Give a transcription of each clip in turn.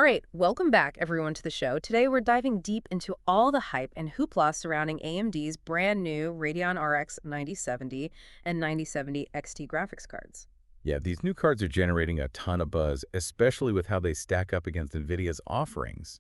All right, welcome back everyone to the show. Today we're diving deep into all the hype and hoopla surrounding AMD's brand new Radeon RX 9070 and 9070 XT graphics cards. Yeah, these new cards are generating a ton of buzz, especially with how they stack up against Nvidia's offerings,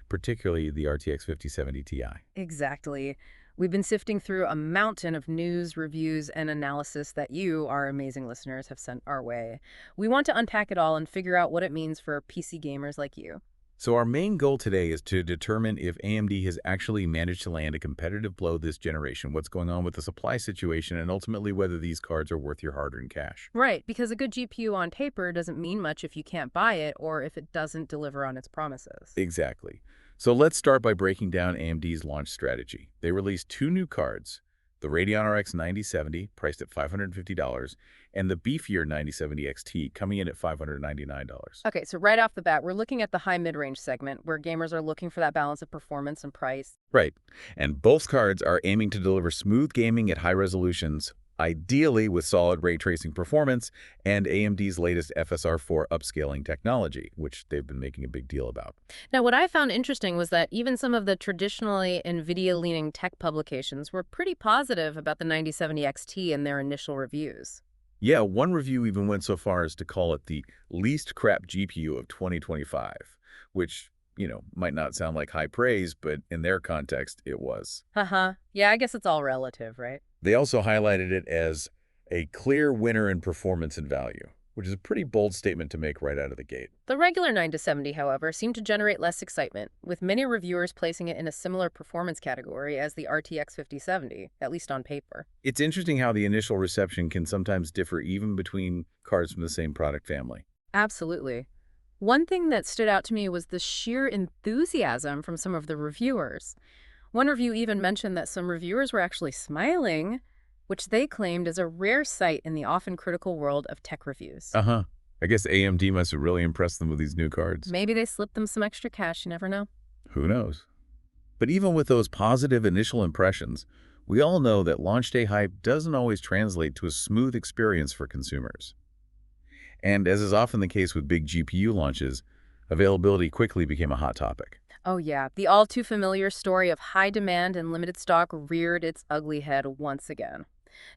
particularly the RTX 5070 Ti. Exactly. We've been sifting through a mountain of news, reviews, and analysis that you, our amazing listeners, have sent our way. We want to unpack it all and figure out what it means for PC gamers like you. So our main goal today is to determine if AMD has actually managed to land a competitive blow this generation, what's going on with the supply situation, and ultimately whether these cards are worth your hard-earned cash. Right, because a good GPU on paper doesn't mean much if you can't buy it or if it doesn't deliver on its promises. Exactly. So let's start by breaking down AMD's launch strategy. They released two new cards, the Radeon RX 9070, priced at $550, and the beefier 9070 XT, coming in at $599. Okay, so right off the bat, we're looking at the high mid-range segment where gamers are looking for that balance of performance and price. Right. And both cards are aiming to deliver smooth gaming at high resolutions, ideally with solid ray tracing performance and AMD's latest FSR4 upscaling technology, which they've been making a big deal about. Now, what I found interesting was that even some of the traditionally NVIDIA-leaning tech publications were pretty positive about the 9070 XT in their initial reviews. Yeah, one review even went so far as to call it the least crap GPU of 2025, which, might not sound like high praise, but in their context, it was. Haha. Yeah, I guess it's all relative, right? They also highlighted it as a clear winner in performance and value, which is a pretty bold statement to make right out of the gate. The regular 9-70, however, seemed to generate less excitement, with many reviewers placing it in a similar performance category as the RTX 5070, at least on paper. It's interesting how the initial reception can sometimes differ even between cards from the same product family. Absolutely. One thing that stood out to me was the sheer enthusiasm from some of the reviewers. One review even mentioned that some reviewers were actually smiling, which they claimed is a rare sight in the often critical world of tech reviews. Uh-huh. I guess AMD must have really impressed them with these new cards. Maybe they slipped them some extra cash, you never know. Who knows? But even with those positive initial impressions, we all know that launch day hype doesn't always translate to a smooth experience for consumers. And as is often the case with big GPU launches, availability quickly became a hot topic. Oh yeah, the all-too-familiar story of high demand and limited stock reared its ugly head once again.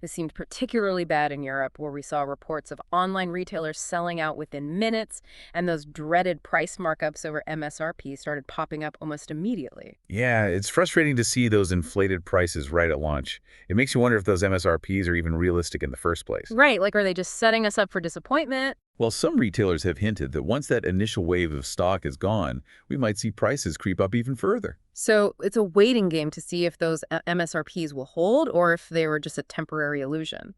This seemed particularly bad in Europe, where we saw reports of online retailers selling out within minutes, and those dreaded price markups over MSRP started popping up almost immediately. Yeah, it's frustrating to see those inflated prices right at launch. It makes you wonder if those MSRPs are even realistic in the first place. Right, like are they just setting us up for disappointment? Well, some retailers have hinted that once that initial wave of stock is gone, we might see prices creep up even further. So it's a waiting game to see if those MSRPs will hold or if they were just a temporary illusion.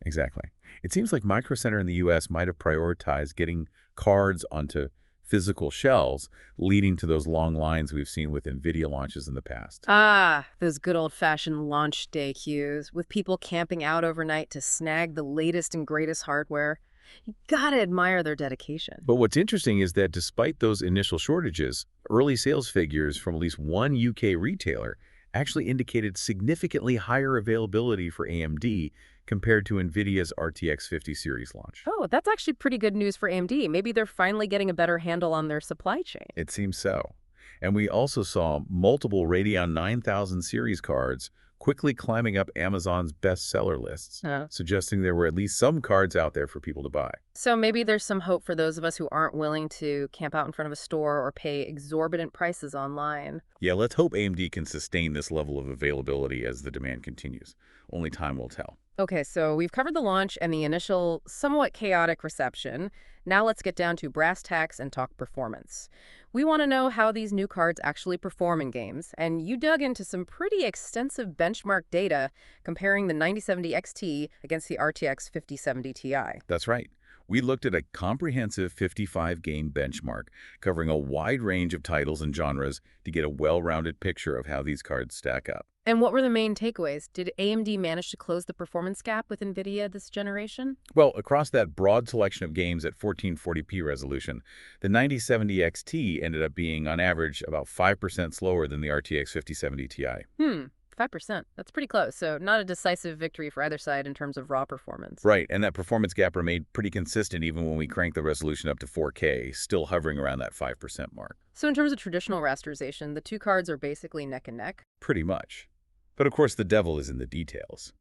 Exactly. It seems like Micro Center in the U.S. might have prioritized getting cards onto physical shelves, leading to those long lines we've seen with Nvidia launches in the past. Ah, those good old-fashioned launch day queues with people camping out overnight to snag the latest and greatest hardware. You gotta admire their dedication. But what's interesting is that despite those initial shortages, early sales figures from at least one UK retailer actually indicated significantly higher availability for AMD compared to Nvidia's RTX 50 series launch. Oh, that's actually pretty good news for AMD. Maybe they're finally getting a better handle on their supply chain. It seems so. And we also saw multiple Radeon 9000 series cards quickly climbing up Amazon's bestseller lists, suggesting there were at least some cards out there for people to buy. So maybe there's some hope for those of us who aren't willing to camp out in front of a store or pay exorbitant prices online. Yeah, let's hope AMD can sustain this level of availability as the demand continues. Only time will tell. Okay, so we've covered the launch and the initial somewhat chaotic reception. Now let's get down to brass tacks and talk performance. We want to know how these new cards actually perform in games, and you dug into some pretty extensive benchmark data comparing the 9070 XT against the RTX 5070 Ti. That's right. We looked at a comprehensive 55-game benchmark covering a wide range of titles and genres to get a well-rounded picture of how these cards stack up. And what were the main takeaways? Did AMD manage to close the performance gap with Nvidia this generation? Well, across that broad selection of games at 1440p resolution, the 9070 XT ended up being, on average, about 5% slower than the RTX 5070 Ti. 5%. That's pretty close. So not a decisive victory for either side in terms of raw performance. Right, and that performance gap remained pretty consistent even when we cranked the resolution up to 4K, still hovering around that 5% mark. So in terms of traditional rasterization, the two cards are basically neck and neck. Pretty much. But of course, the devil is in the details.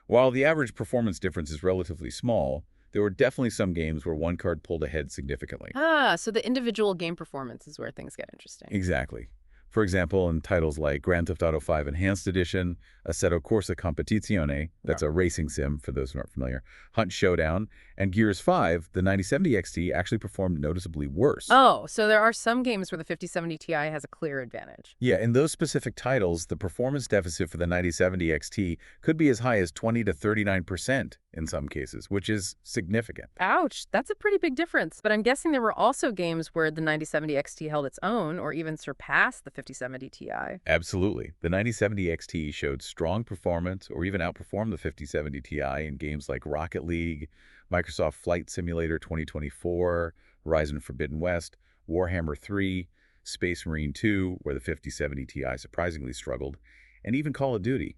While the average performance difference is relatively small, there were definitely some games where one card pulled ahead significantly. Ah, so the individual game performance is where things get interesting. Exactly. For example, in titles like Grand Theft Auto 5 Enhanced Edition, Assetto Corsa Competizione, that's a racing sim for those who aren't familiar, Hunt Showdown, and Gears 5, the 9070 XT actually performed noticeably worse. Oh, so there are some games where the 5070 Ti has a clear advantage. Yeah, in those specific titles, the performance deficit for the 9070 XT could be as high as 20 to 39% in some cases, which is significant. Ouch, that's a pretty big difference. But I'm guessing there were also games where the 9070 XT held its own or even surpassed the 5070 Ti. Absolutely. The 9070 XT showed strong performance or even outperformed the 5070 Ti in games like Rocket League, Microsoft Flight Simulator 2024, Horizon Forbidden West, Warhammer 3, Space Marine 2, where the 5070 Ti surprisingly struggled, and even Call of Duty.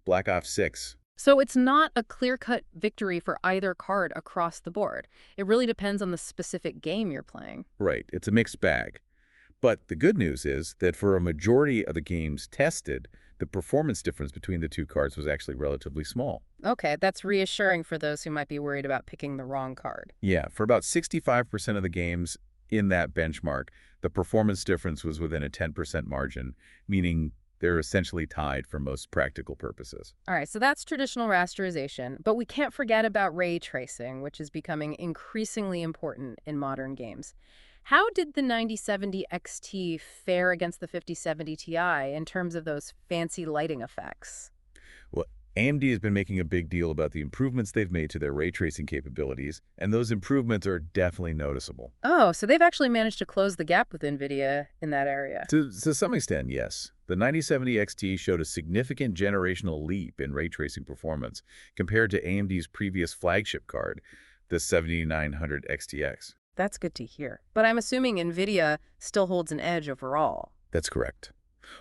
Black Ops 6. So it's not a clear-cut victory for either card across the board. It really depends on the specific game you're playing. Right, it's a mixed bag. But the good news is that for a majority of the games tested, the performance difference between the two cards was actually relatively small. Okay, that's reassuring for those who might be worried about picking the wrong card. Yeah, for about 65% of the games in that benchmark, the performance difference was within a 10% margin, meaning they're essentially tied for most practical purposes. All right, so that's traditional rasterization, but we can't forget about ray tracing, which is becoming increasingly important in modern games. How did the 9070 XT fare against the 5070 Ti in terms of those fancy lighting effects? Well, AMD has been making a big deal about the improvements they've made to their ray tracing capabilities, and those improvements are definitely noticeable. Oh, so they've actually managed to close the gap with Nvidia in that area. To some extent, yes. The 9070 XT showed a significant generational leap in ray tracing performance compared to AMD's previous flagship card, the 7900 XTX. That's good to hear. But I'm assuming Nvidia still holds an edge overall. That's correct.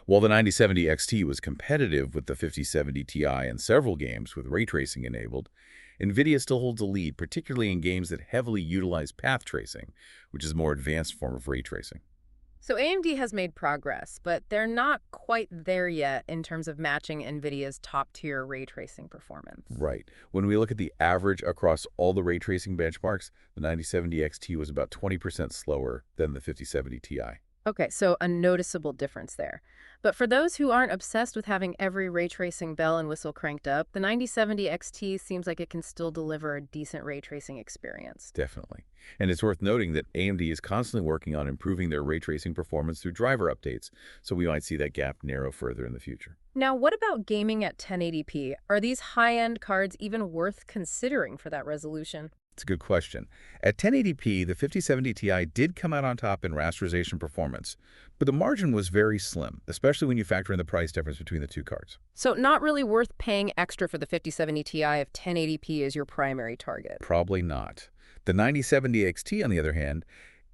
While the 9070 XT was competitive with the 5070 Ti in several games with ray tracing enabled, Nvidia still holds a lead, particularly in games that heavily utilize path tracing, which is a more advanced form of ray tracing. So AMD has made progress, but they're not quite there yet in terms of matching NVIDIA's top-tier ray tracing performance. Right. When we look at the average across all the ray tracing benchmarks, the 9070 XT was about 20% slower than the 5070 Ti. Okay, so a noticeable difference there. But for those who aren't obsessed with having every ray tracing bell and whistle cranked up, the 9070 XT seems like it can still deliver a decent ray tracing experience. Definitely. And it's worth noting that AMD is constantly working on improving their ray tracing performance through driver updates, so we might see that gap narrow further in the future. Now, what about gaming at 1080p? Are these high-end cards even worth considering for that resolution? It's a good question. At 1080p, the 5070 Ti did come out on top in rasterization performance, but the margin was very slim, especially when you factor in the price difference between the two cards. So not really worth paying extra for the 5070 Ti if 1080p is your primary target. Probably not. The 9070 XT, on the other hand,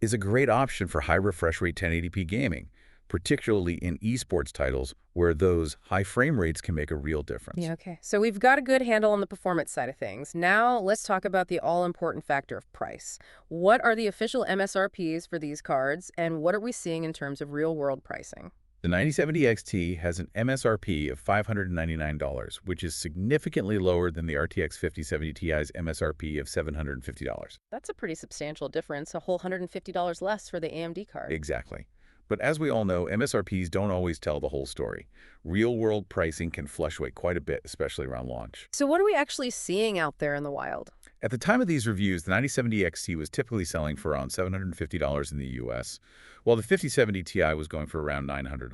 is a great option for high refresh rate 1080p gaming, particularly in esports titles where those high frame rates can make a real difference. Yeah, okay. So we've got a good handle on the performance side of things. Now let's talk about the all-important factor of price. What are the official MSRPs for these cards, and what are we seeing in terms of real-world pricing? The 9070 XT has an MSRP of $599, which is significantly lower than the RTX 5070 Ti's MSRP of $750. That's a pretty substantial difference, a whole $150 less for the AMD card. Exactly. But as we all know, MSRPs don't always tell the whole story. Real-world pricing can fluctuate quite a bit, especially around launch. So what are we actually seeing out there in the wild? At the time of these reviews, the 9070 XT was typically selling for around $750 in the US, while the 5070 Ti was going for around $900.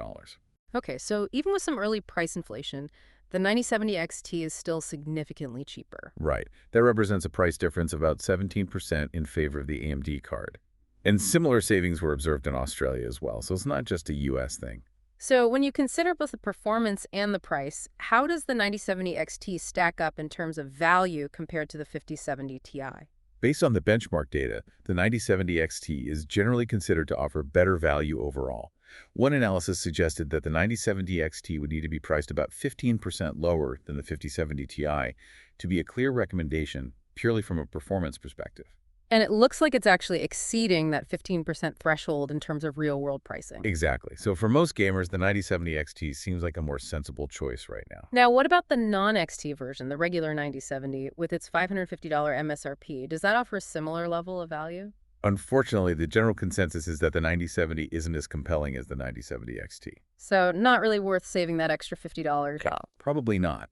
Okay, so even with some early price inflation, the 9070 XT is still significantly cheaper. Right. That represents a price difference of about 17% in favor of the AMD card. And similar savings were observed in Australia as well, so it's not just a US thing. So when you consider both the performance and the price, how does the 9070 XT stack up in terms of value compared to the 5070 Ti? Based on the benchmark data, the 9070 XT is generally considered to offer better value overall, One analysis suggested that the 9070 XT would need to be priced about 15% lower than the 5070 Ti to be a clear recommendation purely from a performance perspective. And it looks like it's actually exceeding that 15% threshold in terms of real-world pricing. Exactly. So for most gamers, the 9070 XT seems like a more sensible choice right now. Now, what about the non-XT version, the regular 9070, with its $550 MSRP? Does that offer a similar level of value? Unfortunately, the general consensus is that the 9070 isn't as compelling as the 9070 XT. So not really worth saving that extra $50. Probably not.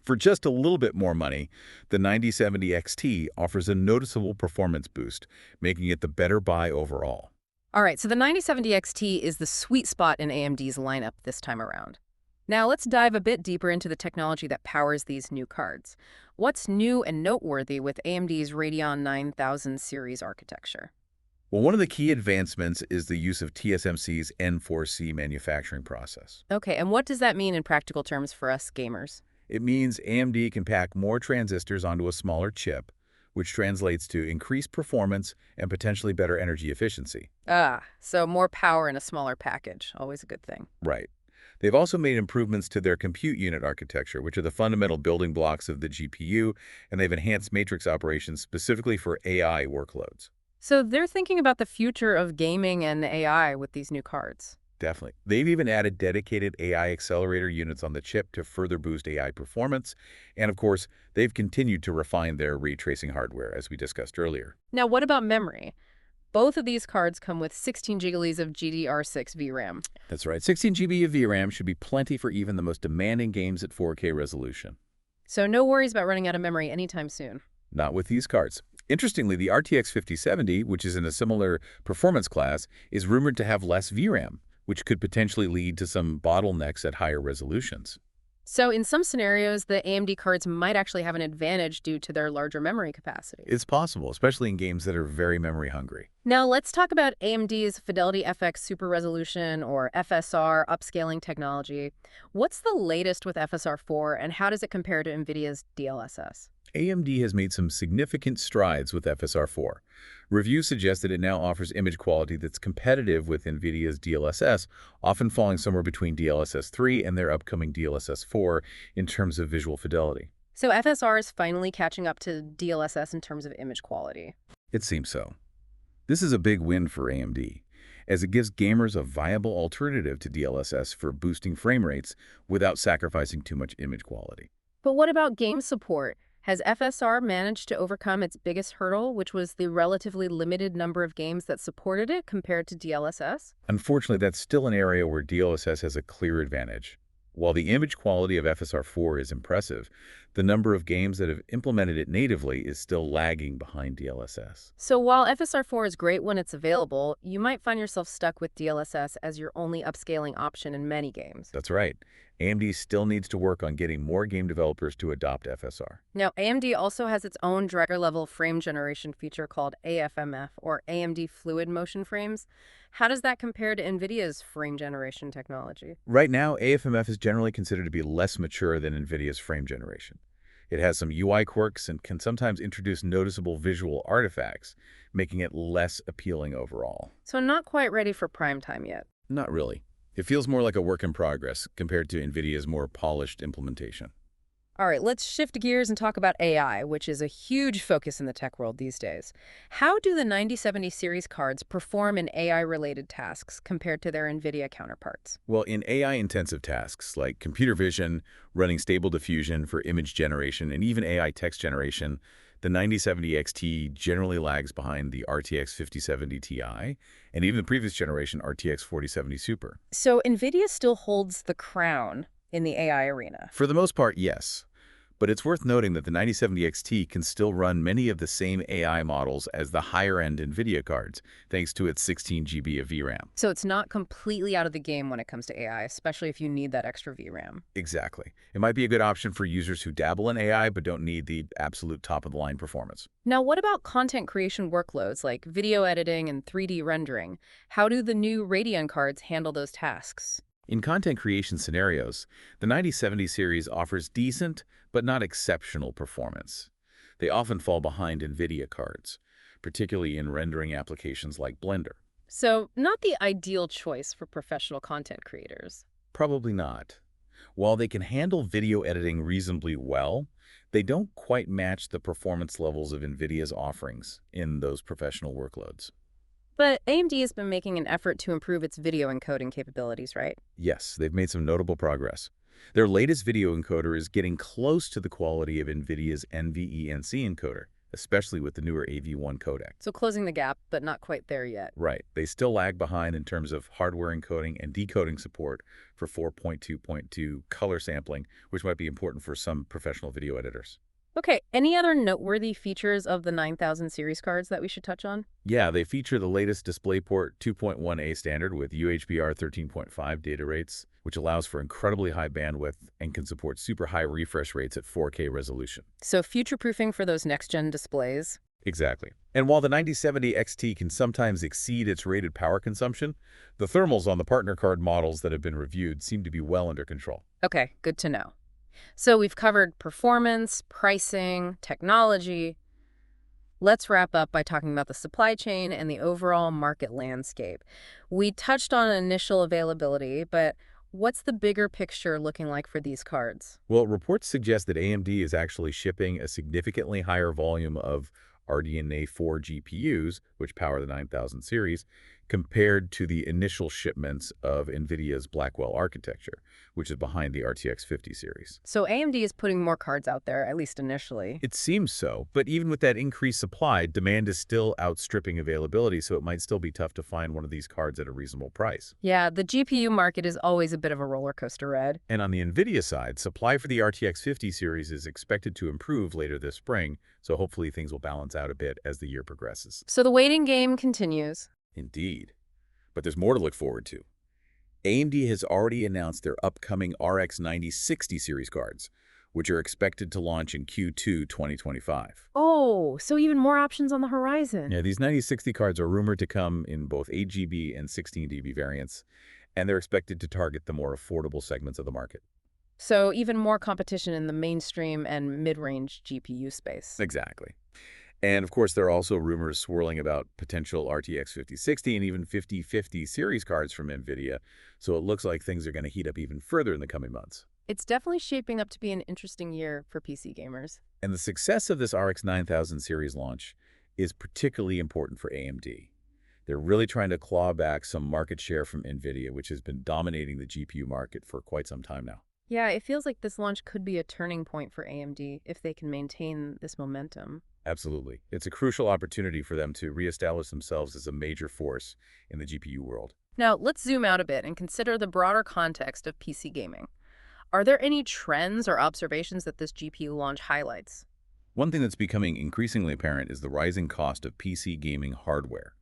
For just a little bit more money, the 9070 XT offers a noticeable performance boost, making it the better buy overall. All right, so the 9070 XT is the sweet spot in AMD's lineup this time around. Now let's dive a bit deeper into the technology that powers these new cards. What's new and noteworthy with AMD's Radeon 9000 series architecture? Well, one of the key advancements is the use of TSMC's N4C manufacturing process. Okay, and what does that mean in practical terms for us gamers? It means AMD can pack more transistors onto a smaller chip, which translates to increased performance and potentially better energy efficiency. Ah, so more power in a smaller package. Always a good thing. Right. They've also made improvements to their compute unit architecture, which are the fundamental building blocks of the GPU, and they've enhanced matrix operations specifically for AI workloads. So they're thinking about the future of gaming and AI with these new cards. Definitely. They've even added dedicated AI accelerator units on the chip to further boost AI performance. And of course, they've continued to refine their ray tracing hardware, as we discussed earlier. Now, what about memory? Both of these cards come with 16 gigabytes of GDR6 VRAM. That's right. 16 GB of VRAM should be plenty for even the most demanding games at 4K resolution. So no worries about running out of memory anytime soon. Not with these cards. Interestingly, the RTX 5070, which is in a similar performance class, is rumored to have less VRAM, which could potentially lead to some bottlenecks at higher resolutions. So in some scenarios, the AMD cards might actually have an advantage due to their larger memory capacity. It's possible, especially in games that are very memory hungry. Now let's talk about AMD's Fidelity FX Super Resolution or FSR upscaling technology. What's the latest with FSR4 and how does it compare to Nvidia's DLSS? AMD has made some significant strides with FSR4. Reviews suggest that it now offers image quality that's competitive with NVIDIA's DLSS, often falling somewhere between DLSS 3 and their upcoming DLSS 4 in terms of visual fidelity. So FSR is finally catching up to DLSS in terms of image quality. It seems so. This is a big win for AMD, as it gives gamers a viable alternative to DLSS for boosting frame rates without sacrificing too much image quality. But what about game support? Has FSR managed to overcome its biggest hurdle, which was the relatively limited number of games that supported it compared to DLSS? Unfortunately, that's still an area where DLSS has a clear advantage. While the image quality of FSR4 is impressive, the number of games that have implemented it natively is still lagging behind DLSS. So while FSR4 is great when it's available, you might find yourself stuck with DLSS as your only upscaling option in many games. That's right. AMD still needs to work on getting more game developers to adopt FSR. Now, AMD also has its own driver-level frame generation feature called AFMF, or AMD Fluid Motion Frames. How does that compare to NVIDIA's frame generation technology? Right now, AFMF is generally considered to be less mature than NVIDIA's frame generation. It has some UI quirks and can sometimes introduce noticeable visual artifacts, making it less appealing overall. So not quite ready for prime time yet. Not really. It feels more like a work in progress compared to NVIDIA's more polished implementation. All right, let's shift gears and talk about AI, which is a huge focus in the tech world these days. How do the 9070 series cards perform in AI-related tasks compared to their NVIDIA counterparts? Well, in AI-intensive tasks like computer vision, running stable diffusion for image generation, and even AI text generation, the 9070 XT generally lags behind the RTX 5070 Ti and even the previous generation RTX 4070 Super. So NVIDIA still holds the crown in the AI arena. For the most part, yes. But it's worth noting that the 9070 XT can still run many of the same AI models as the higher-end NVIDIA cards, thanks to its 16 GB of VRAM. So it's not completely out of the game when it comes to AI, especially if you need that extra VRAM. Exactly. It might be a good option for users who dabble in AI but don't need the absolute top-of-the-line performance. Now, what about content creation workloads like video editing and 3D rendering? How do the new Radeon cards handle those tasks? In content creation scenarios, the 9070 series offers decent but not exceptional performance. They often fall behind NVIDIA cards, particularly in rendering applications like Blender. So, not the ideal choice for professional content creators. Probably not. While they can handle video editing reasonably well, they don't quite match the performance levels of NVIDIA's offerings in those professional workloads. But AMD has been making an effort to improve its video encoding capabilities, right? Yes, they've made some notable progress. Their latest video encoder is getting close to the quality of NVIDIA's NVENC encoder, especially with the newer AV1 codec. So, closing the gap, but not quite there yet. Right, they still lag behind in terms of hardware encoding and decoding support for 4.2.2 color sampling, which might be important for some professional video editors. Okay, any other noteworthy features of the 9000 series cards that we should touch on? Yeah, they feature the latest DisplayPort 2.1a standard with UHBR 13.5 data rates, which allows for incredibly high bandwidth and can support super high refresh rates at 4K resolution. So, future-proofing for those next-gen displays. Exactly. And while the 9070 XT can sometimes exceed its rated power consumption, the thermals on the partner card models that have been reviewed seem to be well under control. Okay, good to know. So, we've covered performance, pricing, technology. Let's wrap up by talking about the supply chain and the overall market landscape. We touched on initial availability, but what's the bigger picture looking like for these cards? Well, reports suggest that AMD is actually shipping a significantly higher volume of RDNA 4 GPUs, which power the 9000 series, compared to the initial shipments of NVIDIA's Blackwell architecture, which is behind the RTX 50 series. So AMD is putting more cards out there, at least initially. It seems so, but even with that increased supply, demand is still outstripping availability, so it might still be tough to find one of these cards at a reasonable price. Yeah, the GPU market is always a bit of a roller coaster ride. And on the NVIDIA side, supply for the RTX 50 series is expected to improve later this spring, so hopefully things will balance out a bit as the year progresses. So the waiting game continues. Indeed. But there's more to look forward to. AMD has already announced their upcoming RX 9060 series cards, which are expected to launch in Q2 2025. Oh, so even more options on the horizon. Yeah, these 9060 cards are rumored to come in both 8GB and 16GB variants, and they're expected to target the more affordable segments of the market. So even more competition in the mainstream and mid-range GPU space. Exactly. And of course, there are also rumors swirling about potential RTX 5060 and even 5050 series cards from Nvidia, so it looks like things are going to heat up even further in the coming months. It's definitely shaping up to be an interesting year for PC gamers. And the success of this RX 9000 series launch is particularly important for AMD. They're really trying to claw back some market share from Nvidia, which has been dominating the GPU market for quite some time now. Yeah, it feels like this launch could be a turning point for AMD if they can maintain this momentum. Absolutely. It's a crucial opportunity for them to reestablish themselves as a major force in the GPU world. Now, let's zoom out a bit and consider the broader context of PC gaming. Are there any trends or observations that this GPU launch highlights? One thing that's becoming increasingly apparent is the rising cost of PC gaming hardware.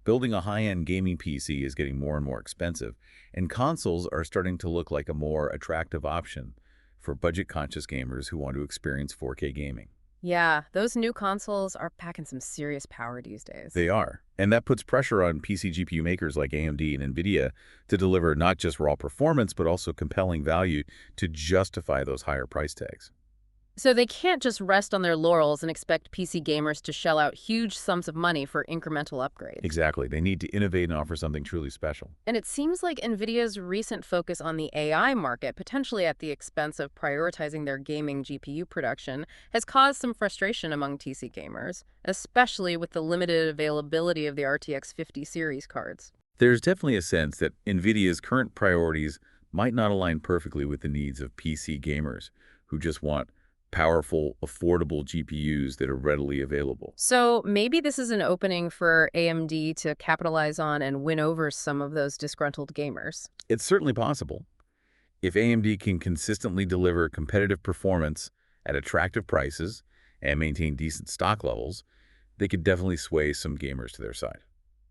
Building a high-end gaming PC is getting more and more expensive, and consoles are starting to look like a more attractive option for budget-conscious gamers who want to experience 4K gaming. Yeah, those new consoles are packing some serious power these days. They are, and that puts pressure on PC GPU makers like AMD and Nvidia to deliver not just raw performance, but also compelling value to justify those higher price tags. So they can't just rest on their laurels and expect PC gamers to shell out huge sums of money for incremental upgrades. Exactly. They need to innovate and offer something truly special. And it seems like NVIDIA's recent focus on the AI market, potentially at the expense of prioritizing their gaming GPU production, has caused some frustration among PC gamers, especially with the limited availability of the RTX 50 series cards. There's definitely a sense that NVIDIA's current priorities might not align perfectly with the needs of PC gamers who just want powerful, affordable GPUs that are readily available. So maybe this is an opening for AMD to capitalize on and win over some of those disgruntled gamers. It's certainly possible. If AMD can consistently deliver competitive performance at attractive prices and maintain decent stock levels, they could definitely sway some gamers to their side.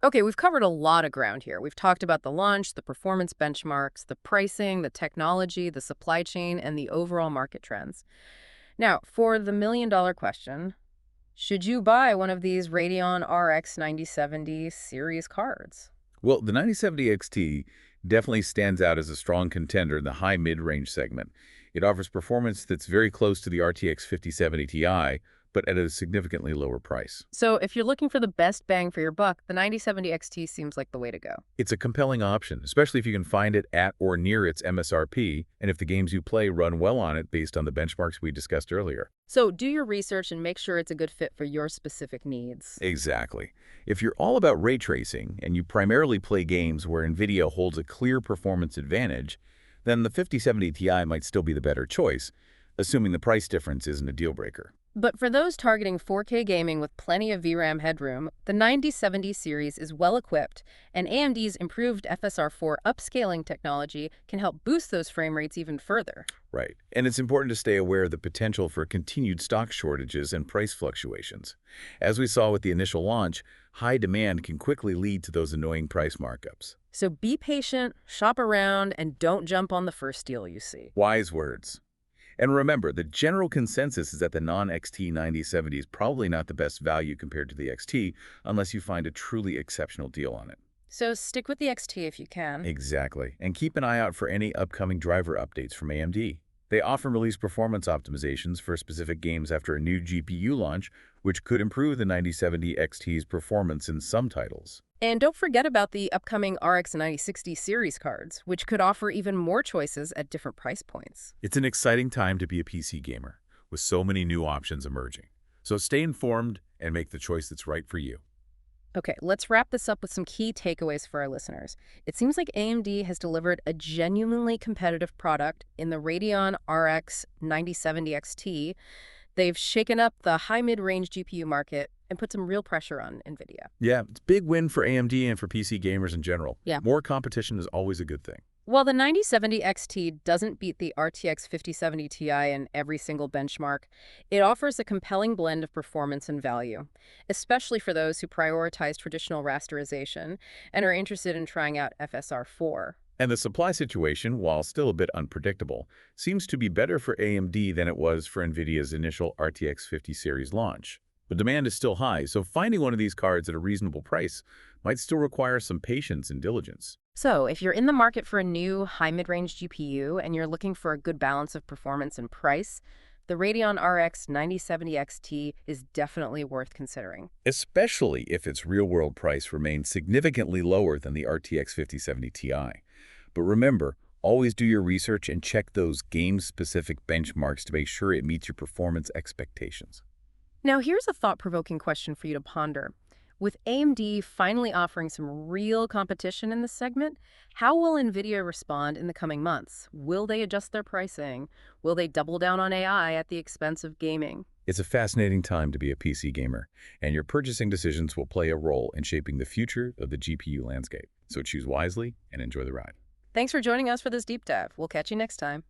Okay, we've covered a lot of ground here. We've talked about the launch, the performance benchmarks, the pricing, the technology, the supply chain, and the overall market trends. Now, for the million-dollar question, should you buy one of these Radeon RX 9070 series cards? Well, the 9070 XT definitely stands out as a strong contender in the high mid-range segment. It offers performance that's very close to the RTX 5070 Ti, but at a significantly lower price. So if you're looking for the best bang for your buck, the 9070 XT seems like the way to go. It's a compelling option, especially if you can find it at or near its MSRP, and if the games you play run well on it based on the benchmarks we discussed earlier. So do your research and make sure it's a good fit for your specific needs. Exactly. If you're all about ray tracing and you primarily play games where Nvidia holds a clear performance advantage, then the 5070 Ti might still be the better choice, assuming the price difference isn't a deal breaker. But for those targeting 4K gaming with plenty of VRAM headroom, the 9070 series is well equipped, and AMD's improved FSR4 upscaling technology can help boost those frame rates even further. Right. And it's important to stay aware of the potential for continued stock shortages and price fluctuations. As we saw with the initial launch, high demand can quickly lead to those annoying price markups. So be patient, shop around, and don't jump on the first deal you see. Wise words. And remember, the general consensus is that the non-XT 9070 is probably not the best value compared to the XT unless you find a truly exceptional deal on it. So stick with the XT if you can. Exactly. And keep an eye out for any upcoming driver updates from AMD. They often release performance optimizations for specific games after a new GPU launch, which could improve the 9070 XT's performance in some titles. And don't forget about the upcoming RX 9060 series cards, which could offer even more choices at different price points. It's an exciting time to be a PC gamer, with so many new options emerging. So stay informed and make the choice that's right for you. Okay, let's wrap this up with some key takeaways for our listeners. It seems like AMD has delivered a genuinely competitive product in the Radeon RX 9070 XT. They've shaken up the high-mid-range GPU market and put some real pressure on Nvidia. Yeah, it's a big win for AMD and for PC gamers in general. Yeah. More competition is always a good thing. While the 9070 XT doesn't beat the RTX 5070 Ti in every single benchmark, it offers a compelling blend of performance and value, especially for those who prioritize traditional rasterization and are interested in trying out FSR4. And the supply situation, while still a bit unpredictable, seems to be better for AMD than it was for Nvidia's initial RTX 50 series launch. But demand is still high, so finding one of these cards at a reasonable price might still require some patience and diligence. So, if you're in the market for a new high-mid-range GPU and you're looking for a good balance of performance and price, the Radeon RX 9070 XT is definitely worth considering. Especially if its real-world price remains significantly lower than the RTX 5070 Ti. But remember, always do your research and check those game-specific benchmarks to make sure it meets your performance expectations. Now, here's a thought-provoking question for you to ponder. With AMD finally offering some real competition in this segment, how will Nvidia respond in the coming months? Will they adjust their pricing? Will they double down on AI at the expense of gaming? It's a fascinating time to be a PC gamer, and your purchasing decisions will play a role in shaping the future of the GPU landscape. So choose wisely and enjoy the ride. Thanks for joining us for this deep dive. We'll catch you next time.